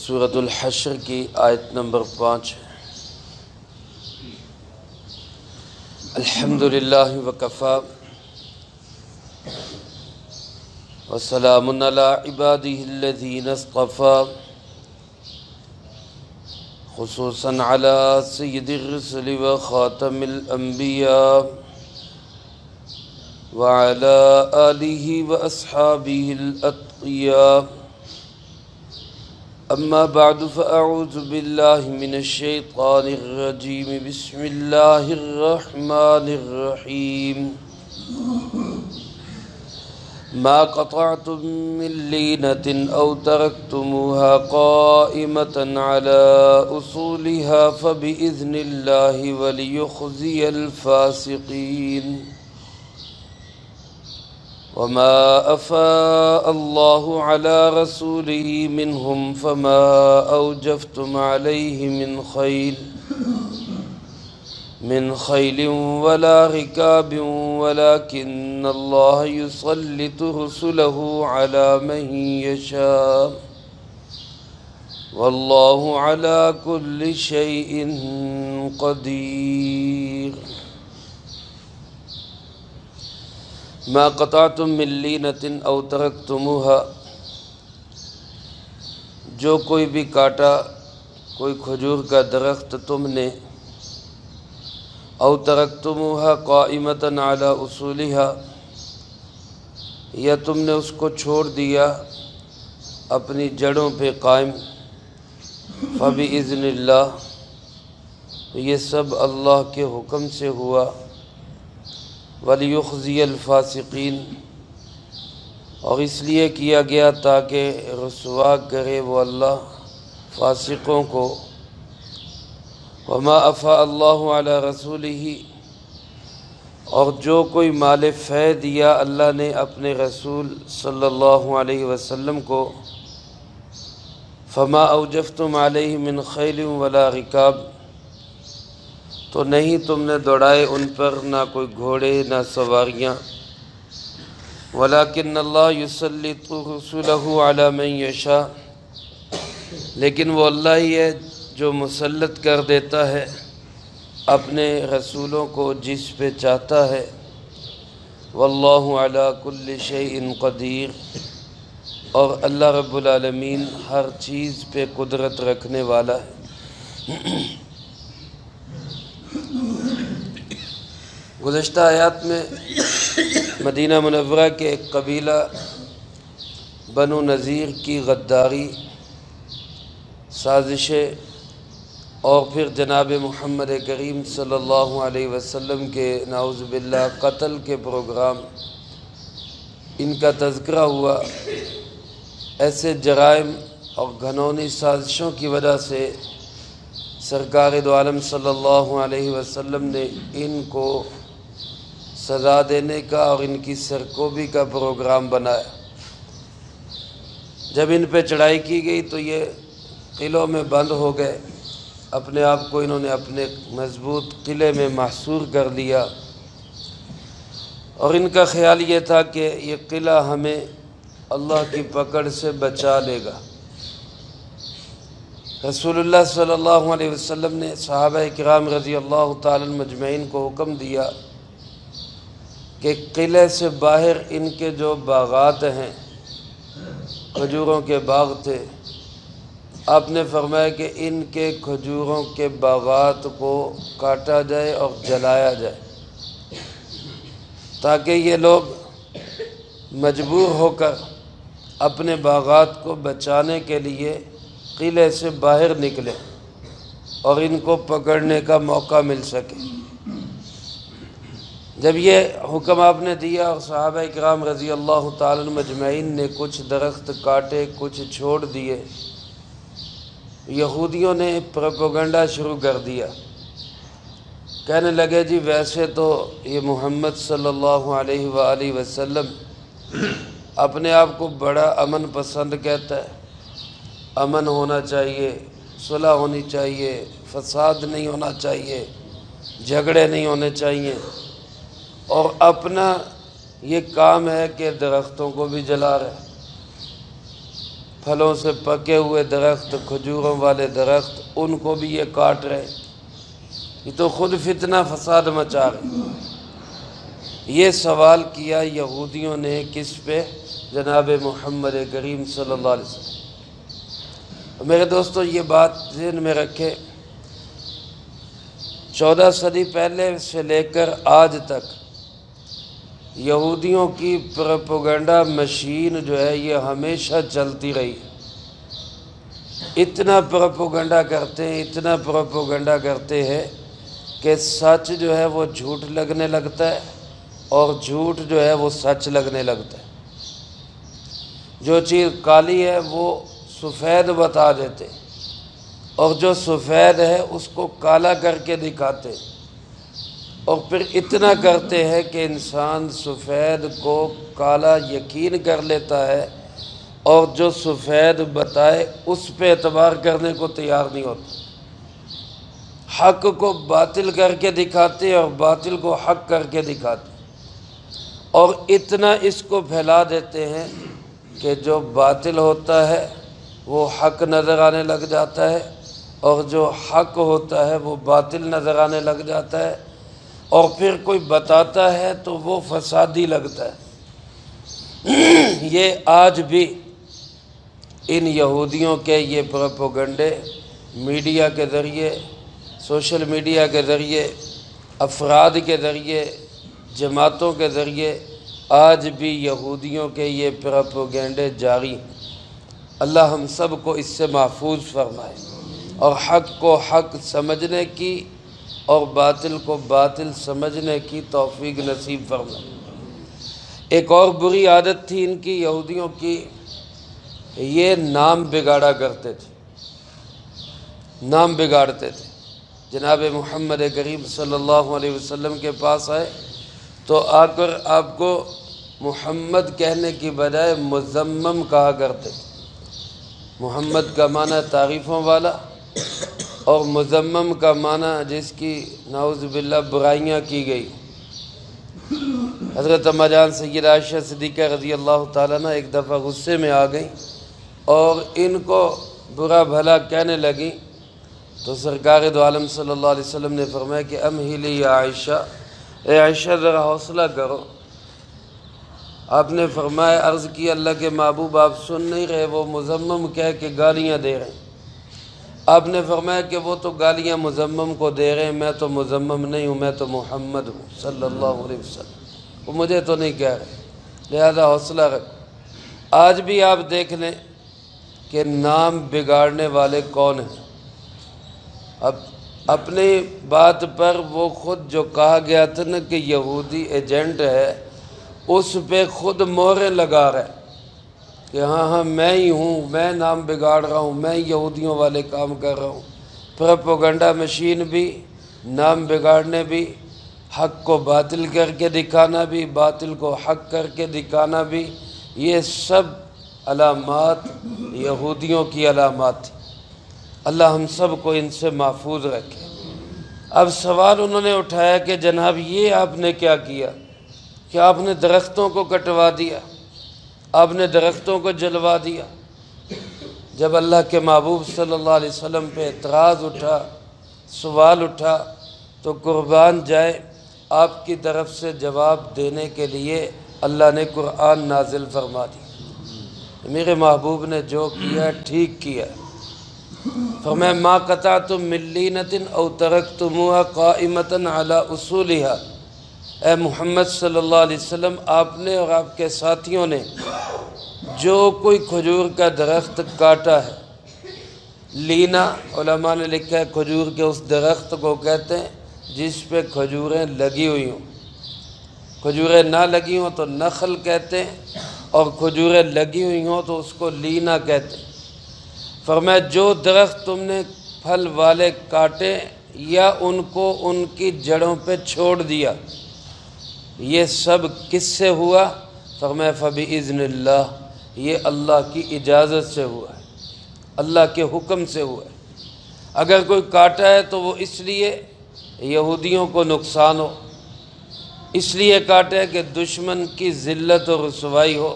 سورۃ الحشر کی آیت نمبر 5 ہے۔ الحمدللہ وکفی وسلام علی عبادہ الذین اصطفی خصوصا علی سید الرسل وخاتم الانبیاء وعلی آلہ واصحابہ الاتقیاء اما بعد فاعوذ باللہ من الشیطان الرجیم بسم اللہ الرحمن الرحیم ما قطعتم من لینۃ او ترکتموها قائمة على اصولها فبإذن اللہ وليخزي الفاسقین وما أفاء الله على رسوله منهم فما أوجفتم عليه من خيل ولا ركاب ولكن الله يسلط رسله على من يشاء والله على كل شيء قدير ما قطعتم من لینۃ او ترکتموها، جو کوئی بھی کاٹا کوئی کھجور کا درخت تم نے، او ترکتموها قائمة علی اصولها، یا تم نے اس کو چھوڑ دیا اپنی جڑوں پہ قائم، فبإذن اللہ، یہ سب اللہ کے حکم سے ہوا، وَلِيُخْزِيَ الْفَاسِقِينَ، اور اس لیے کیا گیا تاکہ رسوا کرے وہ اللہ فاسقوں کو، وَمَا أَفَاءَ اللَّهُ عَلَى رَسُولِهِ، اور جو کوئی مال فے دیا اللہ نے اپنے رسول صلی اللہ علیہ وسلم کو، فَمَا أَوْجَفْتُمْ عَلَيْهِ مِنْ خَيْلٍ وَلَا رِكَابٍ، تو نہیں تم نے دوڑائے ان پر نہ کوئی گھوڑے نہ سواریاں، وَلَكِنَّ اللَّهَ يُسَلِّطُ رُسُلَهُ عَلَى مَن يَشَاءُ، لیکن وہ اللہ ہی ہے جو مسلط کر دیتا ہے اپنے رسولوں کو جس پہ چاہتا ہے، وَاللَّهُ عَلَى كُلِّ شَيْءٍ قَدِيرٌ، اور اللہ رب العالمین ہر چیز پہ قدرت رکھنے والا ہے۔ گزشتہ آیات میں مدینہ منورہ کے ایک قبیلہ بنو نذیر کی غداری، سازشیں اور پھر جناب محمد کریم صلی اللہ علیہ وسلم کے نعوذ باللہ قتل کے پروگرام، ان کا تذکرہ ہوا۔ ایسے جرائم اور گھنونی سازشوں کی وجہ سے سرکار دو عالم صلی اللہ علیہ وسلم نے ان کو سزا دینے کا اور ان کی سرکوبی کا پروگرام بنایا۔ جب ان پہ چڑھائی کی گئی تو یہ قلعوں میں بند ہو گئے، اپنے آپ کو انہوں نے اپنے مضبوط قلعے میں محصور کر لیا، اور ان کا خیال یہ تھا کہ یہ قلعہ ہمیں اللہ کی پکڑ سے بچا لے گا۔ رسول اللہ صلی اللہ علیہ وسلم نے صحابہ کرام رضی اللہ تعالی عنہم مجمعین کو حکم دیا کہ قلعے سے باہر ان کے جو باغات ہیں، کھجوروں کے باغ تھے، آپ نے فرمایا کہ ان کے کھجوروں کے باغات کو کاٹا جائے اور جلایا جائے، تاکہ یہ لوگ مجبور ہو کر اپنے باغات کو بچانے کے لیے قلعے سے باہر نکلے اور ان کو پکڑنے کا موقع مل سکے۔ جب یہ حکم آپ نے دیا اور صحابہ کرام رضی اللہ تعالی عنہم مجمعین نے کچھ درخت کاٹے کچھ چھوڑ دیے، یہودیوں نے پروپیگنڈا شروع کر دیا، کہنے لگے جی ویسے تو یہ محمد صلی اللہ علیہ وآلہ وسلم اپنے آپ کو بڑا امن پسند کہتا ہے، امن ہونا چاہیے، صلح ہونی چاہیے، فساد نہیں ہونا چاہیے، جھگڑے نہیں ہونے چاہیے، اور اپنا یہ کام ہے کہ درختوں کو بھی جلا رہے۔ پھلوں سے پکے ہوئے درخت، کھجوروں والے درخت، ان کو بھی یہ کاٹ رہے، یہ تو خود فتنہ فساد مچا رہے۔ یہ سوال کیا یہودیوں نے کس پہ؟ جناب محمد کریم صلی اللہ علیہ وسلم۔ میرے دوستو یہ بات ذہن میں رکھے، 14 صدی پہلے سے لے کر آج تک یہودیوں کی پروپیگنڈا مشین جو ہے یہ ہمیشہ چلتی رہی۔ اتنا پروپیگنڈا کرتے ہیں، اتنا پروپیگنڈا کرتے ہیں کہ سچ جو ہے وہ جھوٹ لگنے لگتا ہے اور جھوٹ جو ہے وہ سچ لگنے لگتا ہے۔ جو چیز کالی ہے وہ سفید بتا دیتے اور جو سفید ہے اس کو کالا کر کے دکھاتے، اور پھر اتنا کرتے ہیں کہ انسان سفید کو کالا یقین کر لیتا ہے اور جو سفید بتائے اس پہ اعتبار کرنے کو تیار نہیں ہوتا۔ حق کو باطل کر کے دکھاتے اور باطل کو حق کر کے دکھاتے، اور اتنا اس کو پھیلا دیتے ہیں کہ جو باطل ہوتا ہے وہ حق نظر آنے لگ جاتا ہے، اور جو حق ہوتا ہے وہ باطل نظر آنے لگ جاتا ہے، اور پھر کوئی بتاتا ہے تو وہ فسادی لگتا ہے۔ یہ آج بھی ان یہودیوں کے یہ پروپیگنڈے میڈیا کے ذریعے، سوشل میڈیا کے ذریعے، افراد کے ذریعے، جماعتوں کے ذریعے آج بھی یہودیوں کے یہ پروپیگنڈے جاری ہیں۔ اللہ ہم سب کو اس سے محفوظ فرمائے اور حق کو حق سمجھنے کی اور باطل کو باطل سمجھنے کی توفیق نصیب فرمائے۔ ایک اور بری عادت تھی ان کی، یہودیوں کی، یہ نام بگاڑا کرتے تھے، نام بگاڑتے تھے۔ جناب محمد کریم صلی اللہ علیہ وسلم کے پاس آئے تو آ کر آپ کو محمد کہنے کی بجائے مذمم کہا کرتے۔ محمد کا معنی تعریفوں والا اور مذمم کا معنی جس کی نعوذ باللہ برائیاں کی گئی۔ حضرت اماں جان سیدہ عائشہ صدیقہ رضی اللہ تعالیٰ عنہ ایک دفعہ غصے میں آ گئیں اور ان کو برا بھلا کہنے لگیں، تو سرکار دو عالم صلی اللہ علیہ وسلم نے فرمایا کہ امہلی یا عائشہ، اے عائشہ ذرا حوصلہ کرو۔ آپ نے فرمایا، عرض کی اللہ کے محبوب آپ سن نہیں رہے، وہ مذمم کہہ کے گالیاں دے رہے ہیں۔ آپ نے فرمایا کہ وہ تو گالیاں مذمم کو دے رہے ہیں، میں تو مذمم نہیں ہوں، میں تو محمد ہوں صلی اللہ علیہ وسلم، وہ مجھے تو نہیں کہہ رہے، لہذا حوصلہ رکھو۔ آج بھی آپ دیکھ لیں کہ نام بگاڑنے والے کون ہیں۔ اب اپنی بات پر وہ خود جو کہا گیا تھا نا کہ یہودی ایجنٹ ہے، اس پہ خود مہریں لگا رہا ہے کہ ہاں میں ہی ہوں، میں نام بگاڑ رہا ہوں، میں یہودیوں والے کام کر رہا ہوں۔ پروپیگنڈا مشین بھی، نام بگاڑنے بھی، حق کو باطل کر کے دکھانا بھی، باطل کو حق کر کے دکھانا بھی، یہ سب علامات یہودیوں کی علامات تھی۔ اللہ ہم سب کو ان سے محفوظ رکھے۔ اب سوال انہوں نے اٹھایا کہ جناب یہ آپ نے کیا کیا کہ آپ نے درختوں کو کٹوا دیا، آپ نے درختوں کو جلوا دیا۔ جب اللہ کے محبوب صلی اللہ علیہ وسلم پہ اعتراض اٹھا، سوال اٹھا، تو قربان جائے آپ کی طرف سے جواب دینے کے لیے اللہ نے قرآن نازل فرما دی۔ میرے محبوب نے جو کیا ٹھیک کیا، فرمایا ما قطعتم من لینۃ او ترکتموها قائمۃ علی اصولها۔ اے محمد صلی اللہ علیہ وسلم، آپ نے اور آپ کے ساتھیوں نے جو کوئی کھجور کا درخت کاٹا ہے، لینا علماء نے لکھا ہے کھجور کے اس درخت کو کہتے ہیں جس پہ کھجوریں لگی ہوئی ہوں۔ کھجوریں نہ لگی ہوں تو نخل کہتے ہیں، اور کھجوریں لگی ہوئی ہوں تو اس کو لینا کہتے ہیں۔ فرمایا جو درخت تم نے پھل والے کاٹے یا ان کو ان کی جڑوں پہ چھوڑ دیا، یہ سب کس سے ہوا؟ فرمایا فبإذن اللہ، یہ اللہ کی اجازت سے ہوا ہے، اللہ کے حکم سے ہوا ہے۔ اگر کوئی کاٹا ہے تو وہ اس لیے یہودیوں کو نقصان ہو، اس لیے کاٹے کہ دشمن کی ذلت و رسوائی ہو،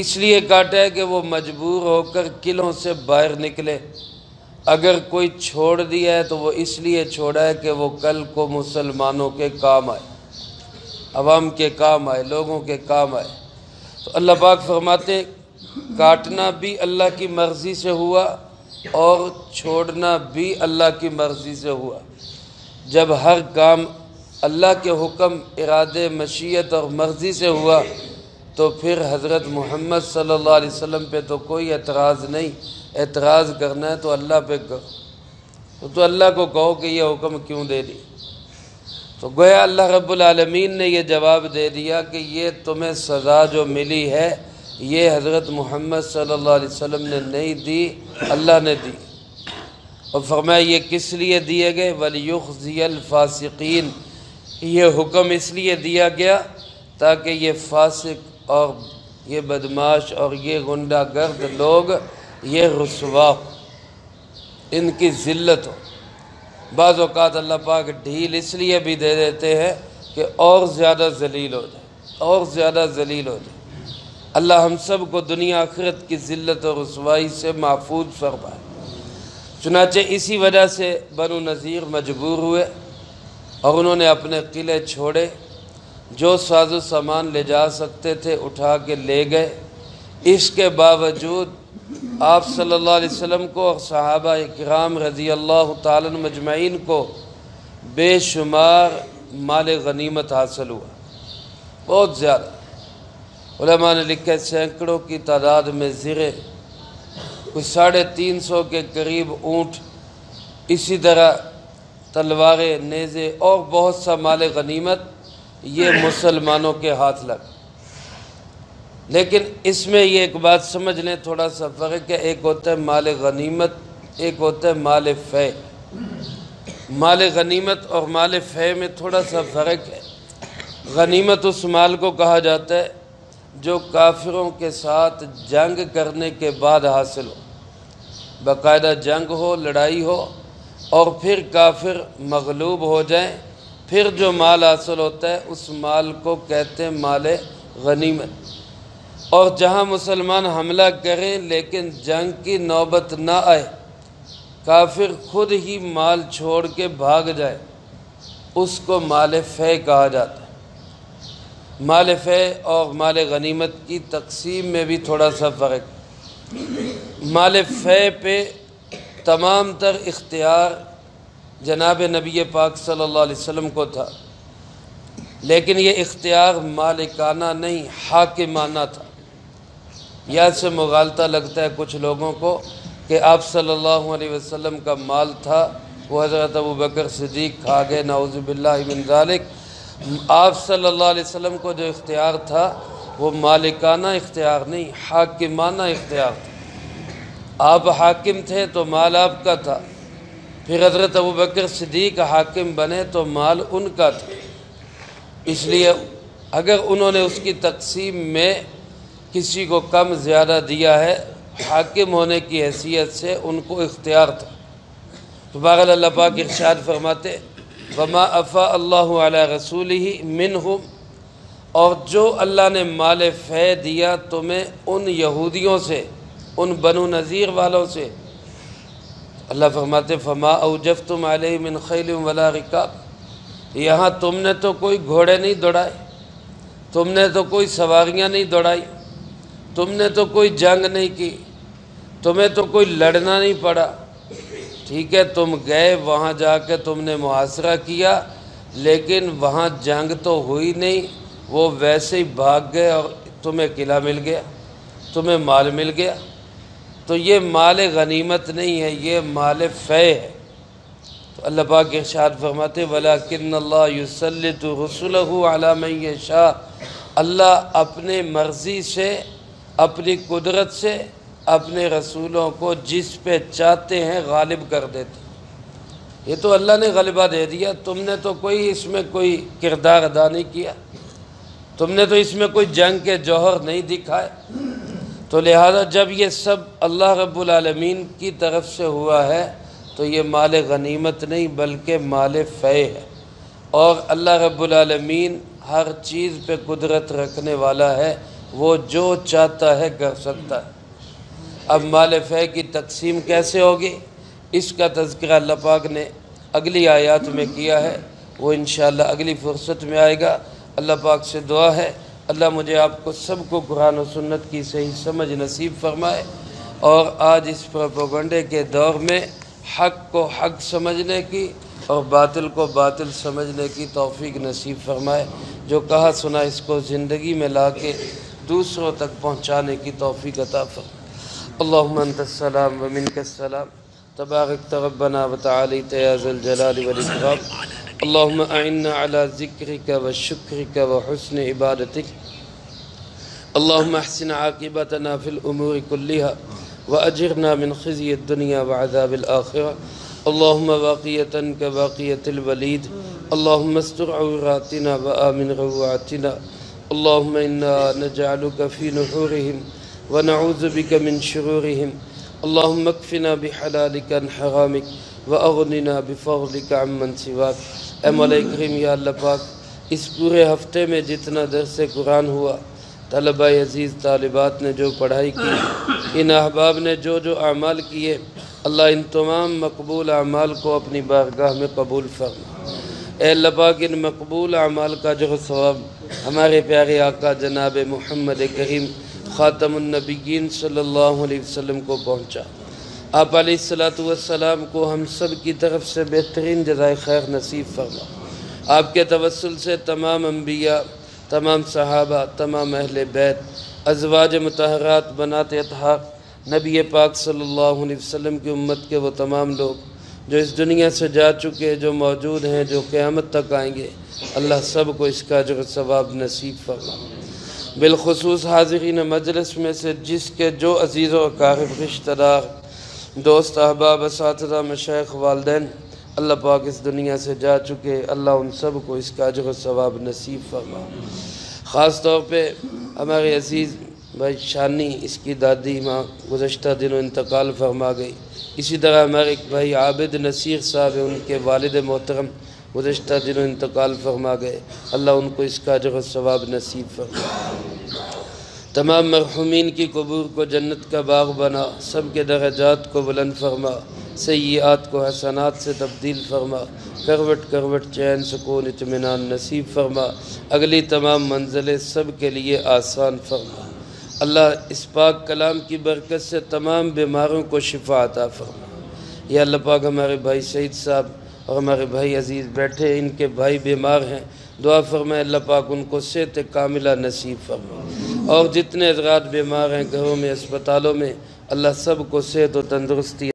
اس لیے کاٹا ہے کہ وہ مجبور ہو کر قلعوں سے باہر نکلے۔ اگر کوئی چھوڑ دیا ہے تو وہ اس لیے چھوڑا ہے کہ وہ کل کو مسلمانوں کے کام آئے، عوام کے کام آئے، لوگوں کے کام آئے۔ تو اللہ پاک فرماتے کاٹنا بھی اللہ کی مرضی سے ہوا اور چھوڑنا بھی اللہ کی مرضی سے ہوا۔ جب ہر کام اللہ کے حکم، ارادے، مشیت اور مرضی سے ہوا تو پھر حضرت محمد صلی اللہ علیہ وسلم پہ تو کوئی اعتراض نہیں۔ اعتراض کرنا ہے تو اللہ پہ کرو، تو اللہ کو کہو کہ یہ حکم کیوں دے دی۔ تو گویا اللہ رب العالمین نے یہ جواب دے دیا کہ یہ تمہیں سزا جو ملی ہے یہ حضرت محمد صلی اللہ علیہ وسلم نے نہیں دی، اللہ نے دی۔ اور فرمایا یہ کس لیے دیے گئے؟ وَلِيُخْزِيَ الْفَاسِقِينَ، یہ حکم اس لیے دیا گیا تاکہ یہ فاسق اور یہ بدماش اور یہ غنڈہ گرد لوگ یہ رسوا ہو، ان کی ذلت ہو۔ بعض اوقات اللہ پاک ڈھیل اس لیے بھی دے دیتے ہیں کہ اور زیادہ ذلیل ہو جائے، اور زیادہ ذلیل ہو جائے۔ اللہ ہم سب کو دنیا آخرت کی ذلت اور رسوائی سے محفوظ فرمائے۔ چنانچہ اسی وجہ سے بنو نذیر مجبور ہوئے اور انہوں نے اپنے قلعے چھوڑے، جو ساز و سامان لے جا سکتے تھے اٹھا کے لے گئے۔ اس کے باوجود آپ صلی اللہ علیہ وسلم کو اور صحابہ کرام رضی اللہ تعالیٰ عنہم مجمعین کو بے شمار مال غنیمت حاصل ہوا، بہت زیادہ۔ علماء نے لکھا سینکڑوں کی تعداد میں زرے، کچھ 350 کے قریب اونٹ، اسی طرح تلواریں، نیزے اور بہت سا مال غنیمت یہ مسلمانوں کے ہاتھ لگا۔ لیکن اس میں یہ ایک بات سمجھ لیں، تھوڑا سا فرق ہے، ایک ہوتا ہے مال غنیمت، ایک ہوتا ہے مال فے۔ مال غنیمت اور مال فے میں تھوڑا سا فرق ہے۔ غنیمت اس مال کو کہا جاتا ہے جو کافروں کے ساتھ جنگ کرنے کے بعد حاصل ہو، باقاعدہ جنگ ہو، لڑائی ہو اور پھر کافر مغلوب ہو جائیں، پھر جو مال حاصل ہوتا ہے اس مال کو کہتے ہیں مال غنیمت۔ اور جہاں مسلمان حملہ کریں لیکن جنگ کی نوبت نہ آئے، کافر خود ہی مال چھوڑ کے بھاگ جائے، اس کو مال فے کہا جاتا ہے۔ مال فے اور مال غنیمت کی تقسیم میں بھی تھوڑا سا فرق ہے۔ مال فے پہ تمام تر اختیار جناب نبی پاک صلی اللہ علیہ وسلم کو تھا، لیکن یہ اختیار مالکانہ نہیں، حاکمانہ تھا۔ یا سے مغالطہ لگتا ہے کچھ لوگوں کو کہ آپ صلی اللہ علیہ وسلم کا مال تھا وہ حضرت ابوبکر صدیق کھا گئے، نعوذ باللہ من ذالک۔ آپ صلی اللہ علیہ وسلم کو جو اختیار تھا وہ مالکانہ اختیار نہیں، حاکمانہ اختیار تھا۔ آپ حاکم تھے تو مال آپ کا تھا، پھر حضرت ابوبکر صدیق حاکم بنے تو مال ان کا تھا۔ اس لیے اگر انہوں نے اس کی تقسیم میں کسی کو کم زیادہ دیا ہے، حاکم ہونے کی حیثیت سے ان کو اختیار تھا۔ تو بہرحال اللہ پاک ارشاد فرماتے وَمَا أَفَاءَ اللَّهُ عَلَىٰ رَسُولِهِ مِنْهُمْ، اور جو اللہ نے مال فے دیا تمہیں ان یہودیوں سے، ان بنو نذیر والوں سے، اللہ فرماتے فَمَا أَوْجَفْتُمْ عَلَيْهِ مِنْ خَيْلٍ وَلَا رِكَابٍ، یہاں تم نے تو کوئی گھوڑے نہیں دوڑائے، تم نے تو کوئی سواریاں نہیں دوڑائی، تم نے تو کوئی جنگ نہیں کی، تمہیں تو کوئی لڑنا نہیں پڑا۔ ٹھیک ہے تم گئے وہاں جا کے تم نے محاصرہ کیا، لیکن وہاں جنگ تو ہوئی نہیں، وہ ویسے ہی بھاگ گئے اور تمہیں قلعہ مل گیا، تمہیں مال مل گیا۔ تو یہ مال غنیمت نہیں ہے، یہ مال فے ہے۔ تو اللہ پاک ارشاد فرماتے وَلَكِنَّ اللَّهَ يُسَلِّطُ رُسُلَهُ عَلَىٰ مَن يَشَاءُ، اللہ اپنے مرضی سے، اپنی قدرت سے اپنے رسولوں کو جس پہ چاہتے ہیں غالب کر دیتے۔ یہ تو اللہ نے غلبہ دے دیا، تم نے تو کوئی اس میں کوئی کردار ادا نہیں کیا، تم نے تو اس میں کوئی جنگ کے جوہر نہیں دکھائے۔ تو لہذا جب یہ سب اللہ رب العالمین کی طرف سے ہوا ہے تو یہ مال غنیمت نہیں بلکہ مال فے ہے۔ اور اللہ رب العالمین ہر چیز پہ قدرت رکھنے والا ہے، وہ جو چاہتا ہے کر سکتا ہے۔ اب مال فے کی تقسیم کیسے ہوگی، اس کا تذکرہ اللہ پاک نے اگلی آیات میں کیا ہے، وہ انشاءاللہ اگلی فرصت میں آئے گا۔ اللہ پاک سے دعا ہے اللہ مجھے آپ کو سب کو قرآن و سنت کی صحیح سمجھ نصیب فرمائے، اور آج اس پروپیگنڈے کے دور میں حق کو حق سمجھنے کی اور باطل کو باطل سمجھنے کی توفیق نصیب فرمائے۔ جو کہا سنا اس کو زندگی میں لا کے دوسروں تک پہنچانے کی توفیق عطا فرمائے۔ اللہم انت السلام ومنک السلام، تبارک ربنا وتعالیت یا ذا الجلال والاکرام۔ اللہم اعنا علی ذکرک وشکرک وحسن عبادتک۔ اللہم احسن عاقبتنا فی الامور کلہا وأجرنا من خزي الدنيا وعذاب الآخرة۔ اللهم باقية كباقية الوليد، اللهم استر عوراتنا وآمن روعاتنا، اللهم إنا نجعلك في نحورهم ونعوذ بك من شرورهم، اللهم اكفنا بحلالك عن حرامك وأغننا بفضلك عمن سواك۔ اے مولا کریم یا اللہ پاک، اس پورے ہفتے میں جتنا درس قرآن ہوا، طلبہ عزیز طالبات نے جو پڑھائی کی، ان احباب نے جو جو اعمال کیے، اللہ ان تمام مقبول اعمال کو اپنی بارگاہ میں قبول فرما۔ اے اللہ پاک ان مقبول اعمال کا جو ثواب ہمارے پیارے آقا جناب محمد کریم خاتم النبیین صلی اللہ علیہ وسلم کو پہنچا۔ آپ علیہ السلام کو ہم سب کی طرف سے بہترین جزائے خیر نصیب فرما۔ آپ کے توسل سے تمام انبیاء، تمام صحابہ، تمام اہل بیت، ازواج مطہرات، بنات اطہار، نبی پاک صلی اللہ علیہ وسلم کی امت کے وہ تمام لوگ جو اس دنیا سے جا چکے، جو موجود ہیں، جو قیامت تک آئیں گے، اللہ سب کو اس کا اجر و ثواب نصیب فرما۔ بالخصوص حاضرین مجلس میں سے جس کے جو عزیز و اقارب، رشتہ دار، دوست، احباب، اساتذہ، مشائخ، والدین اللہ پاک اس دنیا سے جا چکے، اللہ ان سب کو اس کا اجر و ثواب نصیب فرما۔ خاص طور پہ ہمارے عزیز بھائی شانی، اس کی دادی ماں گزشتہ دنوں انتقال فرما گئی۔ اسی طرح ہمارے ایک بھائی عابد نصیر صاحب ہیں، ان کے والد محترم گزشتہ دنوں انتقال فرما گئے، اللہ ان کو اس کا اجر و ثواب نصیب فرما۔ تمام مرحومین کی قبور کو جنت کا باغ بنا، سب کے درجات کو بلند فرما، سیئات کو حسنات سے تبدیل فرما، کروٹ کروٹ چین سکون اطمینان نصیب فرما، اگلی تمام منزلیں سب کے لیے آسان فرما۔ اللہ اس پاک کلام کی برکت سے تمام بیماروں کو شفا عطا فرما۔ یا اللہ پاک ہمارے بھائی سعید صاحب اور ہمارے بھائی عزیز بیٹھے، ان کے بھائی بیمار ہیں، دعا فرمائے اللہ پاک ان کو صحت کاملہ نصیب فرما، اور جتنے حضرات بیمار ہیں گھروں میں، اسپتالوں میں، اللہ سب کو صحت و تندرستی